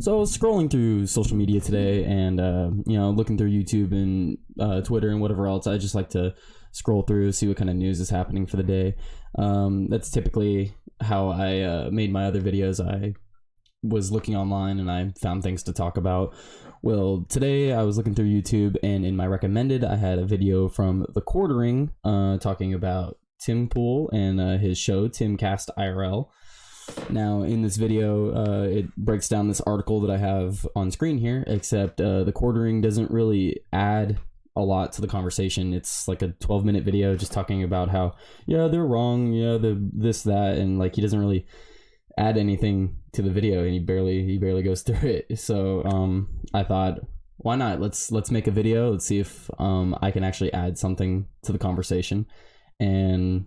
So I was scrolling through social media today and, looking through YouTube and Twitter and whatever else. I just like to scroll through, see what kind of news is happening for the day. That's typically how I made my other videos. I was looking online and I found things to talk about. Well, today I was looking through YouTube, and in my recommended, I had a video from The Quartering talking about Tim Pool and his show, Timcast IRL. Now, in this video, it breaks down this article that I have on screen here, except The Quartering doesn't really add a lot to the conversation. It's like a 12-minute video just talking about how, they're wrong, this, that, and like he doesn't really add anything to the video, and he barely goes through it. So I thought, why not? Let's make a video. Let's see if I can actually add something to the conversation. And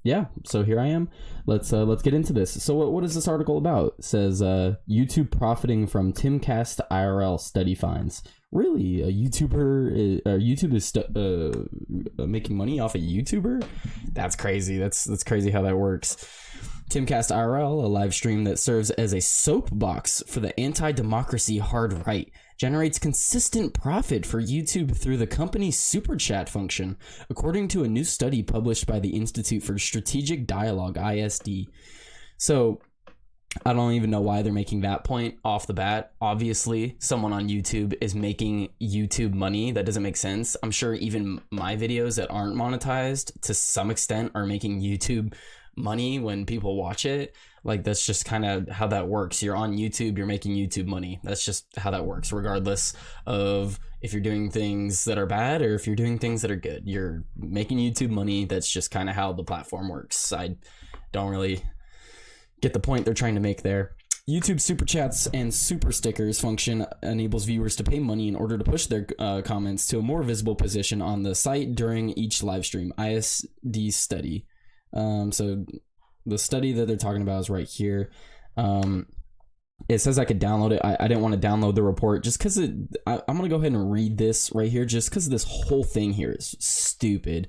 yeah, so here I am. Let's get into this. So what is this article about? It says YouTube profiting from Timcast IRL study finds. Really, YouTube is making money off a YouTuber? That's crazy. That's crazy how that works. Timcast IRL, a live stream that serves as a soapbox for the anti-democracy hard right, generates consistent profit for YouTube through the company's super chat function, according to a new study published by the Institute for Strategic Dialogue, ISD. So I don't even know why they're making that point off the bat. Obviously, someone on YouTube is making YouTube money. That doesn't make sense. I'm sure even my videos that aren't monetized to some extent are making YouTube money when people watch it. Like, that's just kind of how that works. You're on YouTube, you're making YouTube money. That's just how that works, regardless of if you're doing things that are bad or if you're doing things that are good. You're making YouTube money. That's just kind of how the platform works. I don't really get the point they're trying to make there. YouTube super chats and super stickers function enables viewers to pay money in order to push their comments to a more visible position on the site during each live stream. ISD study. So the study that they're talking about is right here. It says I could download it. I didn't want to download the report just because I'm going to go ahead and read this right here just because this whole thing here is stupid.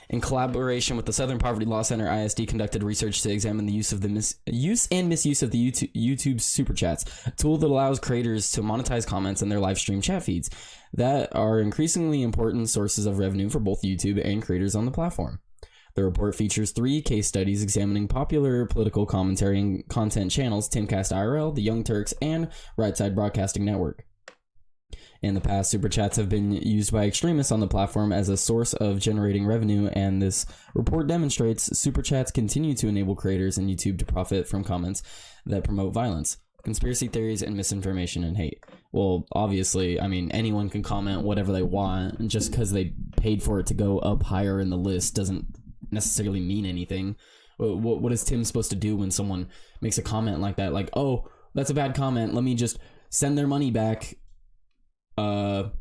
In collaboration with the Southern Poverty Law Center, ISD conducted research to examine the use and misuse of the YouTube Super Chats, a tool that allows creators to monetize comments in their live stream chat feeds that are increasingly important sources of revenue for both YouTube and creators on the platform. The report features 3 case studies examining popular political commentary and content channels, Timcast IRL, the Young Turks, and Right Side Broadcasting Network. In the past, super chats have been used by extremists on the platform as a source of generating revenue, and this report demonstrates super chats continue to enable creators and YouTube to profit from comments that promote violence, conspiracy theories, and misinformation and hate. Well, obviously, I mean, anyone can comment whatever they want, and just because they paid for it to go up higher in the list doesn't necessarily mean anything. What is Tim supposed to do when someone makes a comment like that? Like, oh, that's a bad comment, let me just send their money back. No,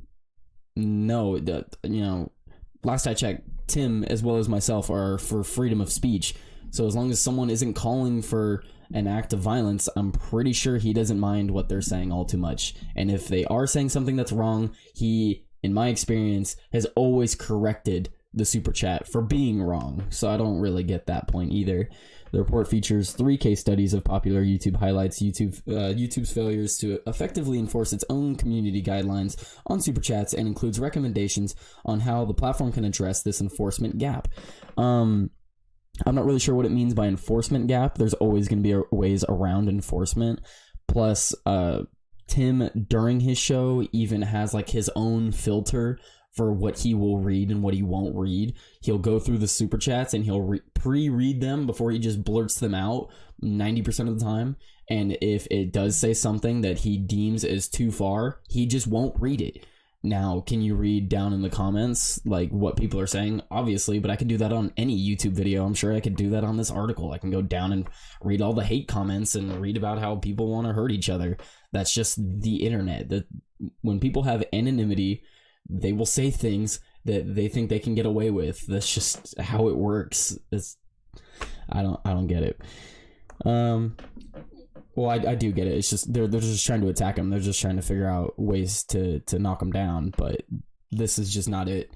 last I checked, Tim as well as myself are for freedom of speech. So as long as someone isn't calling for an act of violence, I'm pretty sure he doesn't mind what they're saying all too much. And if they are saying something that's wrong, he, in my experience, has always corrected the super chat for being wrong. So I don't really get that point either. The report features 3 case studies of popular YouTube highlights YouTube's failures to effectively enforce its own community guidelines on super chats, and includes recommendations on how the platform can address this enforcement gap. I'm not really sure what it means by enforcement gap. There's always going to be ways around enforcement. Plus, Tim during his show even has like his own filter for what he will read and what he won't read. He'll go through the super chats and he'll pre-read them before he just blurts them out 90% of the time. And if it does say something that he deems as too far, he just won't read it. Now, can you read down in the comments like what people are saying? Obviously, but I can do that on any YouTube video. I'm sure I could do that on this article. I can go down and read all the hate comments and read about how people want to hurt each other. That's just the internet. When people have anonymity, they will say things that they think they can get away with. That's just how it works. I don't get it. Well, I do get it. It's just they're just trying to attack him. They're just trying to figure out ways to knock him down. But this is just not it.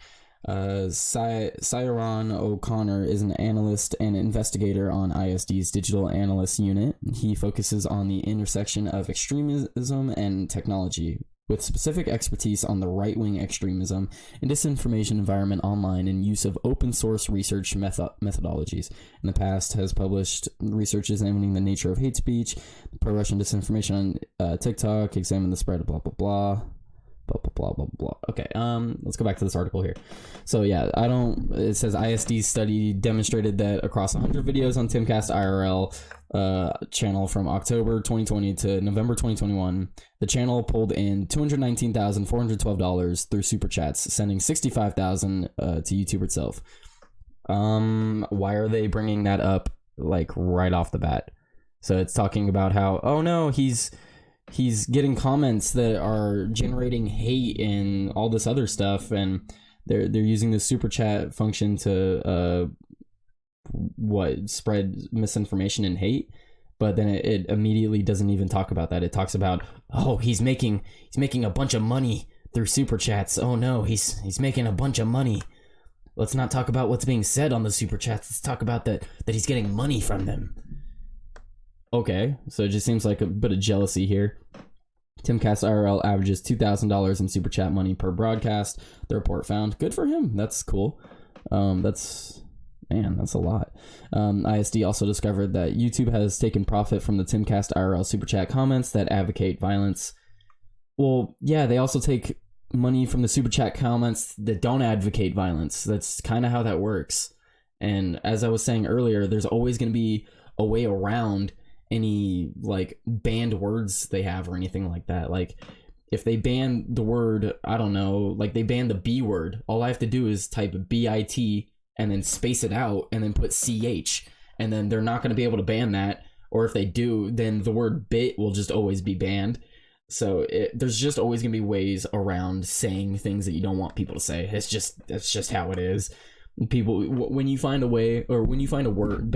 Cyron O'Connor is an analyst and investigator on ISD's Digital Analyst Unit. He focuses on the intersection of extremism and technology, with specific expertise on the right-wing extremism and disinformation environment online and use of open-source research methodologies. In the past, has published research examining the nature of hate speech, pro-Russian disinformation on TikTok, examine the spread of blah, blah, blah. Blah, blah, blah, blah, blah. Okay, let's go back to this article here. So yeah, it says ISD's study demonstrated that across 100 videos on Timcast IRL channel from October 2020 to November 2021, the channel pulled in $219,412 through super chats, sending $65,000 to YouTube itself. Why are they bringing that up like right off the bat? So it's talking about how, oh no, he's getting comments that are generating hate and all this other stuff, and they're using the super chat function to spread misinformation and hate. But then it immediately doesn't even talk about that. It talks about, oh, he's making a bunch of money through super chats. Oh no, he's making a bunch of money. Let's not talk about what's being said on the super chats. Let's talk about that he's getting money from them. Okay, so it just seems like a bit of jealousy here. Timcast IRL averages $2,000 in super chat money per broadcast. The report found. Good for him. That's cool. That's a lot. ISD also discovered that YouTube has taken profit from the Timcast IRL super chat comments that advocate violence. Well, yeah, they also take money from the super chat comments that don't advocate violence. That's kind of how that works. And as I was saying earlier, there's always going to be a way around any like banned words they have or anything like that. Like if they ban the word, I don't know, like they ban the B word, all I have to do is type BIT and then space it out and then put CH, and then they're not going to be able to ban that. Or if they do, then the word bit will just always be banned. So there's just always going to be ways around saying things that you don't want people to say. That's just how it is. People, when you find a way, or when you find a word,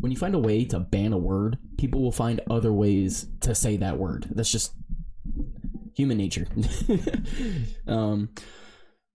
when you find a way to ban a word, people will find other ways to say that word. That's just human nature.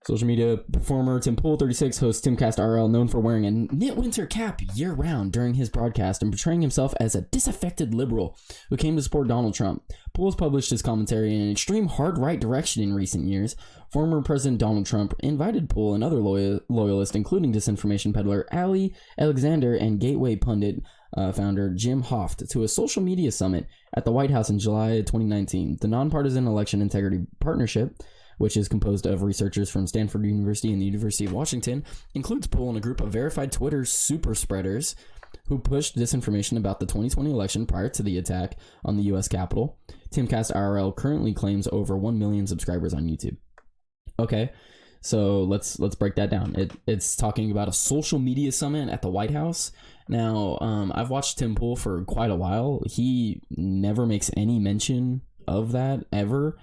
Social media performer Tim Pool, 36, hosts Timcast IRL, known for wearing a knit winter cap year-round during his broadcast and portraying himself as a disaffected liberal who came to support Donald Trump. Pool has published his commentary in an extreme hard-right direction in recent years. Former President Donald Trump invited Pool and other loyalists, including disinformation peddler Ali Alexander and Gateway Pundit founder Jim Hoft, to a social media summit at the White House in July 2019. The Nonpartisan Election Integrity Partnership, which is composed of researchers from Stanford University and the University of Washington, includes Pool and a group of verified Twitter super spreaders who pushed disinformation about the 2020 election prior to the attack on the U.S. Capitol. Timcast IRL currently claims over 1 million subscribers on YouTube. Okay, so let's break that down. It's talking about a social media summit at the White House. Now, I've watched Tim Pool for quite a while. He never makes any mention of that ever.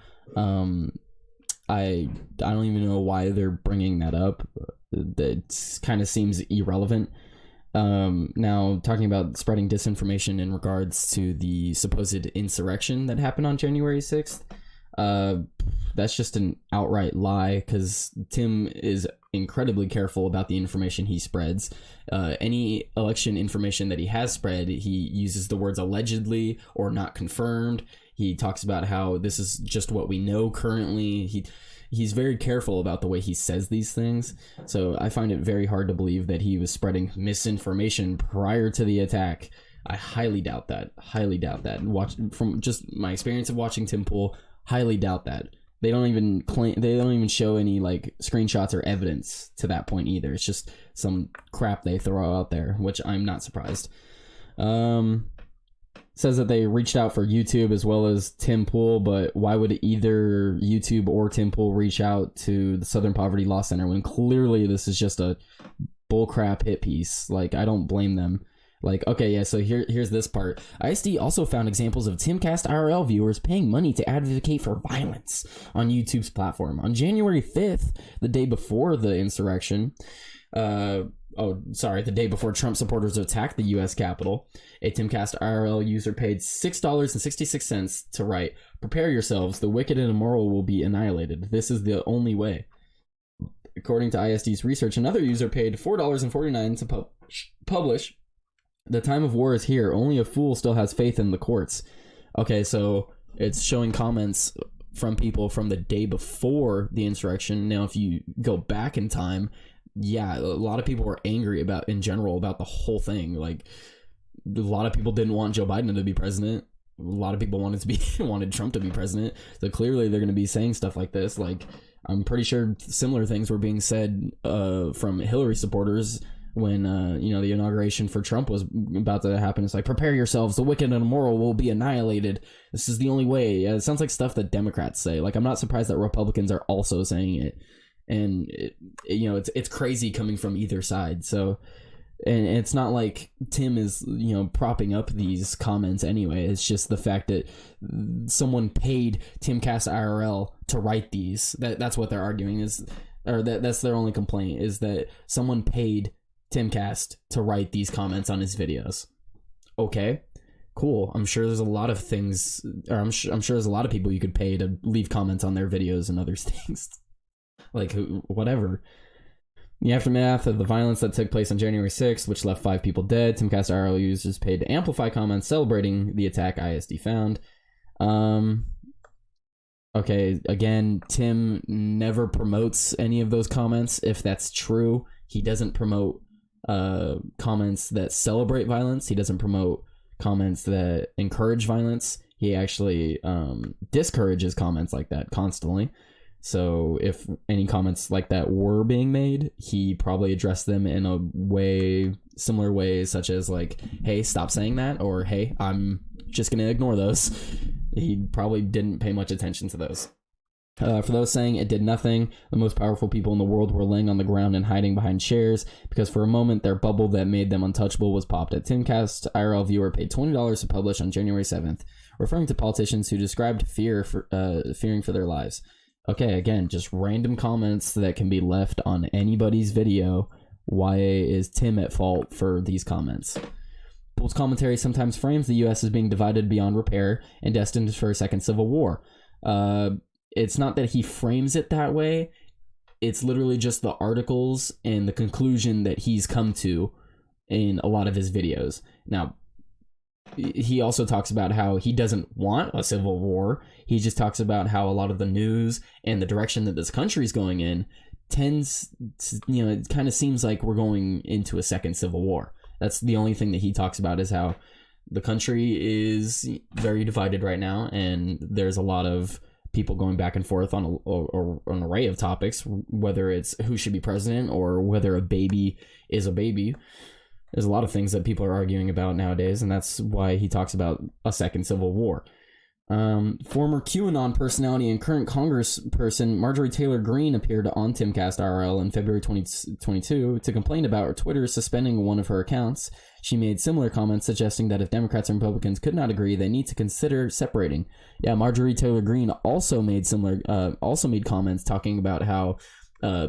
I don't even know why they're bringing that up. That kind of seems irrelevant. Now, talking about spreading disinformation in regards to the supposed insurrection that happened on January 6th, that's just an outright lie, because Tim is incredibly careful about the information he spreads. Any election information that he has spread, he uses the words allegedly or not confirmed. He talks about how this is just what we know currently. He's very careful about the way he says these things. So I find it very hard to believe that he was spreading misinformation prior to the attack. I highly doubt that. From just my experience of watching Tim Pool, highly doubt that. They don't even show any like screenshots or evidence to that point either. It's just some crap they throw out there, which I'm not surprised. Says that they reached out for YouTube as well as Tim Pool, but why would either YouTube or Tim Pool reach out to the Southern Poverty Law Center when clearly this is just a bullcrap hit piece? Like, I don't blame them. Like, okay, yeah, so here's this part. ISD also found examples of Timcast IRL viewers paying money to advocate for violence on YouTube's platform. On January 5th, the day before the insurrection, the day before Trump supporters attacked the U.S. Capitol, a Timcast IRL user paid $6.66 to write, "Prepare yourselves, the wicked and immoral will be annihilated. This is the only way." According to ISD's research, another user paid $4.49 to publish, "The time of war is here. Only a fool still has faith in the courts." Okay, so it's showing comments from people from the day before the insurrection. Now, if you go back in time, yeah, a lot of people were angry in general about the whole thing. Like, a lot of people didn't want Joe Biden to be president. A lot of people wanted Trump to be president. So clearly they're going to be saying stuff like this. Like, I'm pretty sure similar things were being said from Hillary supporters when the inauguration for Trump was about to happen. It's like, prepare yourselves, the wicked and immoral will be annihilated. This is the only way. It sounds like stuff that Democrats say. Like, I'm not surprised that Republicans are also saying it. And it's crazy coming from either side. So, and it's not like Tim is propping up these comments anyway. It's just the fact that someone paid Timcast IRL to write these. That's what they're arguing that's their only complaint, is that someone paid Timcast to write these comments on his videos. Okay, cool. I'm sure there's a lot of things, or I'm sure there's a lot of people you could pay to leave comments on their videos and other things. Like, whatever. The aftermath of the violence that took place on January 6th, which left 5 people dead, Timcast IRL users paid to amplify comments celebrating the attack, ISD found. Okay, again, Tim never promotes any of those comments, if that's true. He doesn't promote comments that celebrate violence. He doesn't promote comments that encourage violence. He actually discourages comments like that constantly. So if any comments like that were being made, he probably addressed them in a similar way, such as like, "Hey, stop saying that," or "Hey, I'm just going to ignore those." He probably didn't pay much attention to those. For those saying it did nothing, the most powerful people in the world were laying on the ground and hiding behind chairs, because for a moment their bubble that made them untouchable was popped. A Timcast IRL viewer paid $20 to publish on January 7th, referring to politicians who described fearing for their lives. Okay, again, just random comments that can be left on anybody's video. Why is Tim at fault for these comments? Bull's commentary sometimes frames the U.S. as being divided beyond repair and destined for a second civil war. It's not that he frames it that way. It's literally just the articles and the conclusion that he's come to in a lot of his videos. Now, he also talks about how he doesn't want a civil war. He just talks about how a lot of the news and the direction that this country is going in tends to, it kind of seems like we're going into a second civil war. That's the only thing that he talks about, is how the country is very divided right now, and there's a lot of people going back and forth on an array of topics, whether it's who should be president or whether a baby is a baby. There's a lot of things that people are arguing about nowadays, and that's why he talks about a second civil war. Former QAnon personality and current congressperson Marjorie Taylor Greene appeared on Timcast IRL in February 2022 to complain about Twitter suspending one of her accounts. She made similar comments suggesting that if Democrats and Republicans could not agree, they need to consider separating. Yeah, Marjorie Taylor Greene also made comments talking about how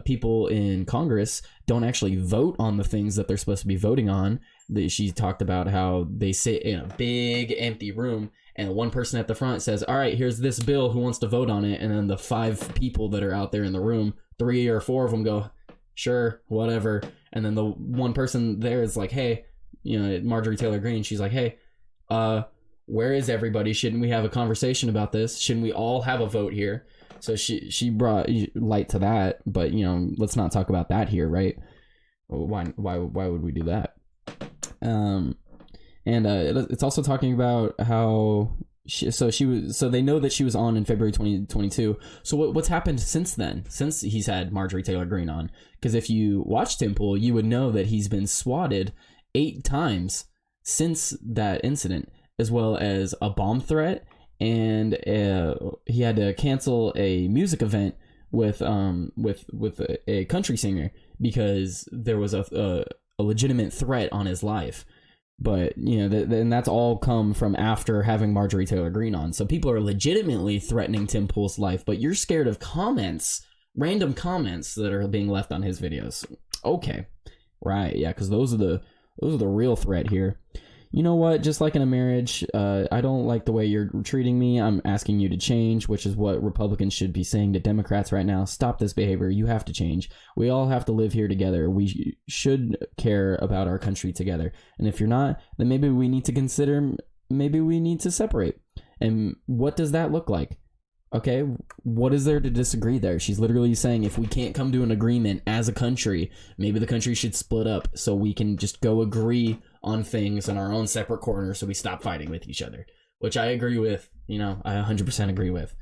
people in Congress don't actually vote on the things that they're supposed to be voting on. She talked about how they sit in a big empty room and one person at the front says, "All right, here's this bill, who wants to vote on it?" And then the 5 people that are out there in the room, 3 or 4 of them go, "Sure, whatever." And then the one person there is like, "Hey," Marjorie Taylor Greene, she's like, "Hey, where is everybody? Shouldn't we have a conversation about this? Shouldn't we all have a vote here?" So she brought light to that, but let's not talk about that here, right? Why would we do that? And it's also talking about how they know that she was on in February 2022. So what's happened since then, since he's had Marjorie Taylor Greene on? Because if you watch Tim Pool, you would know that he's been swatted 8 times since that incident, as well as a bomb threat, and he had to cancel a music event with a country singer because there was a legitimate threat on his life. But and that's all come from after having Marjorie Taylor Greene on. So people are legitimately threatening Tim Pool's life, but you're scared of comments, random comments that are being left on his videos. Okay, right, yeah, because those are the real threat here. you know what, just like in a marriage, I don't like the way you're treating me. I'm asking you to change, which is what Republicans should be saying to Democrats right now. Stop this behavior. You have to change. We all have to live here together. We should care about our country together. And if you're not, then maybe we need to separate. And what does that look like? Okay, what is there to disagree there? She's literally saying if we can't come to an agreement as a country, maybe the country should split up so we can just go agree on things in our own separate corners so we stop fighting with each other, which I agree with. I 100% agree with.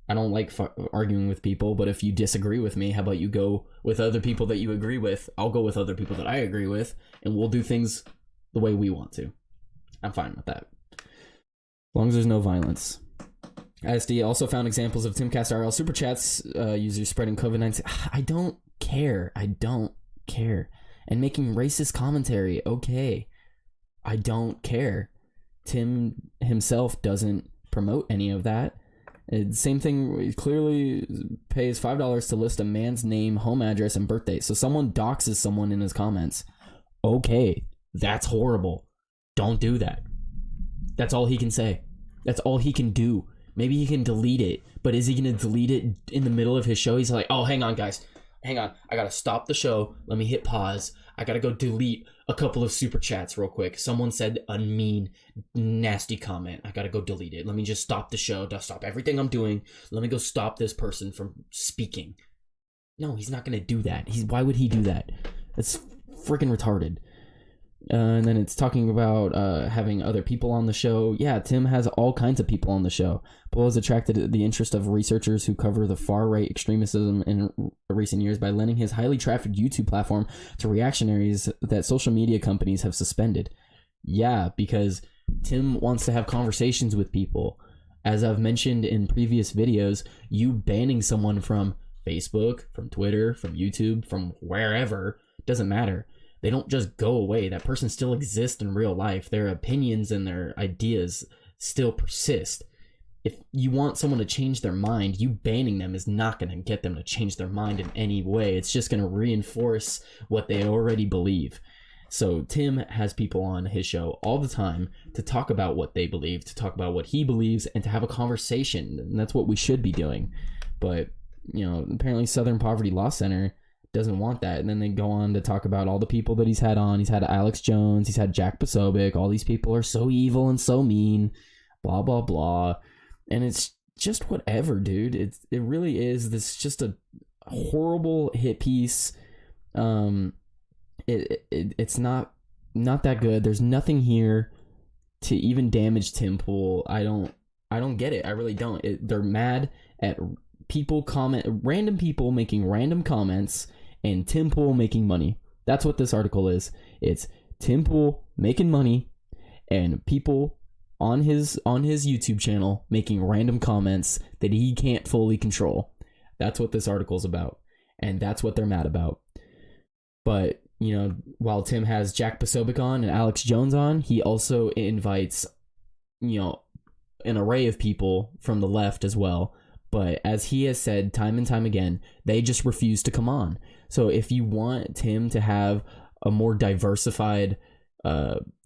I don't like arguing with people, but if you disagree with me, how about you go with other people that you agree with? I'll go with other people that I agree with, and we'll do things the way we want to. I'm fine with that. As long as there's no violence. ISD also found examples of Timcast IRL super chats, users spreading COVID-19. I don't care. And making racist commentary. Okay. I don't care. Tim himself doesn't promote any of that. Same thing, he clearly pays $5 to list a man's name, home address, and birthday. So someone doxes someone in his comments. Okay. That's horrible. Don't do that. That's all he can say. That's all he can do. Maybe he can delete it, but is he going to delete it in the middle of his show? He's like, oh, hang on, guys. Hang on. I got to stop the show. Let me hit pause. I got to go delete a couple of super chats real quick. Someone said a mean, nasty comment. I got to go delete it. Let me just stop the show. Stop everything I'm doing. Let me go stop this person from speaking. No, he's not going to do that. Why would he do that? That's freaking retarded. And then it's talking about having other people on the show. Yeah, Tim has all kinds of people on the show. Bull has attracted the interest of researchers who cover the far-right extremism in recent years by lending his highly trafficked YouTube platform to reactionaries that social media companies have suspended. Yeah, because Tim wants to have conversations with people. As I've mentioned in previous videos, you banning someone from Facebook, from Twitter, from YouTube, from wherever, doesn't matter. They don't just go away. That person still exists in real life. Their opinions and their ideas still persist. If you want someone to change their mind, you banning them is not going to get them to change their mind in any way. It's just going to reinforce what they already believe. So Tim has people on his show all the time to talk about what they believe, to talk about what he believes, and to have a conversation. And that's what we should be doing. But, apparently Southern Poverty Law Center doesn't want that. And then they go on to talk about all the people that he's had on. He's had Alex Jones, he's had Jack Posobiec. All these people are so evil and so mean, blah blah blah. And it's just whatever, dude. It really is. This just a horrible hit piece. It's not that good. There's nothing here to even damage Tim Pool. I don't get it. I really don't. They're mad at random people making random comments, and Tim Pool making money. That's what this article is. It's Tim Pool making money and people on his YouTube channel making random comments that he can't fully control. That's what this article's about, and that's what they're mad about. But, while Tim has Jack Posobiec on and Alex Jones on, he also invites, an array of people from the left as well. But as he has said time and time again, they just refuse to come on. So if you want Tim to have a more diversified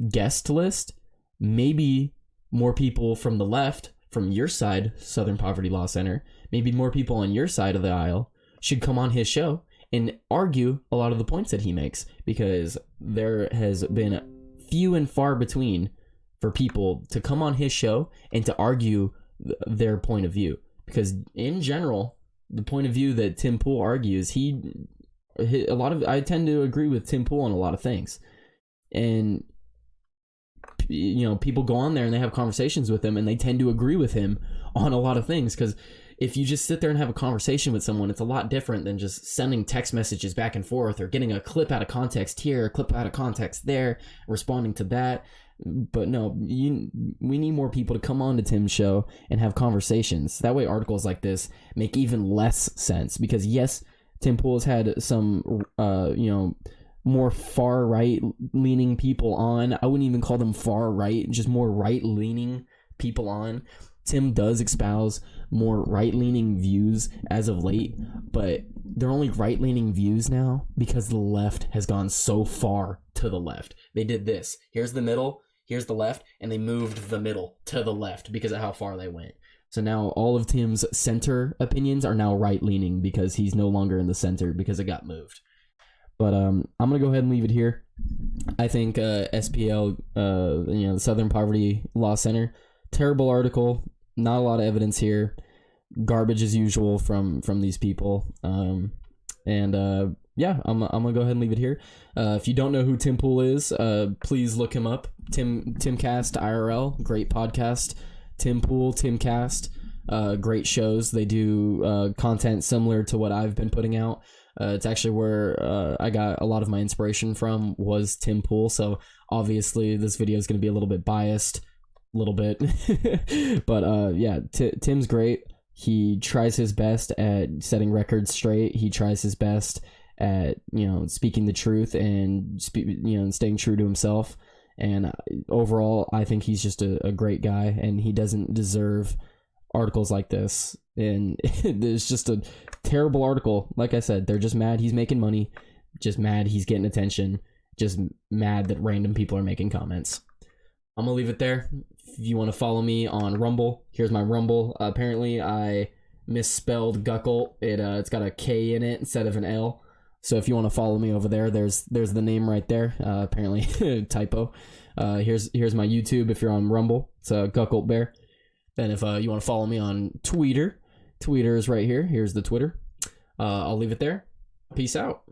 guest list, maybe more people from the left, from your side, Southern Poverty Law Center, maybe more people on your side of the aisle should come on his show and argue a lot of the points that he makes, because there has been few and far between for people to come on his show and to argue their point of view. Because in general, the point of view that Tim Pool argues, I tend to agree with Tim Pool on a lot of things. And, people go on there and they have conversations with him and they tend to agree with him on a lot of things. Because if you just sit there and have a conversation with someone, it's a lot different than just sending text messages back and forth or getting a clip out of context here, a clip out of context there, responding to that. But no, we need more people to come on to Tim's show and have conversations. That way articles like this make even less sense. Because yes, Tim Pool has had some, more far right leaning people on. I wouldn't even call them far right, just more right leaning people on. Tim does espouse more right-leaning views as of late, but they're only right-leaning views now because the left has gone so far to the left. They did this. Here's the middle. here's the left, and they moved the middle to the left because of how far they went. So now all of Tim's center opinions are now right-leaning because he's no longer in the center because it got moved. But I'm going to go ahead and leave it here. I think SPL, the Southern Poverty Law Center, terrible article, not a lot of evidence here. Garbage as usual from these people. I'm going to go ahead and leave it here. If you don't know who Tim Pool is, please look him up. Timcast IRL, great podcast. Tim Pool, Timcast, great shows. They do content similar to what I've been putting out. It's actually where I got a lot of my inspiration from was Tim Pool. So obviously this video is going to be a little bit biased, a little bit. But Tim's great. He tries his best at setting records straight. He tries his best at, speaking the truth and, staying true to himself. And overall, I think he's just a great guy, and he doesn't deserve articles like this. And it's just a terrible article. Like I said, they're just mad he's making money, just mad he's getting attention, just mad that random people are making comments. I'm going to leave it there. If you want to follow me on Rumble, here's my Rumble. Apparently, I misspelled Guckle. It's got a K in it instead of an L. So if you want to follow me over there, there's the name right there. Apparently typo. Here's my YouTube if you're on Rumble. It's Guckolt Bear. Then if you want to follow me on Twitter is right here. Here's the Twitter. I'll leave it there. Peace out.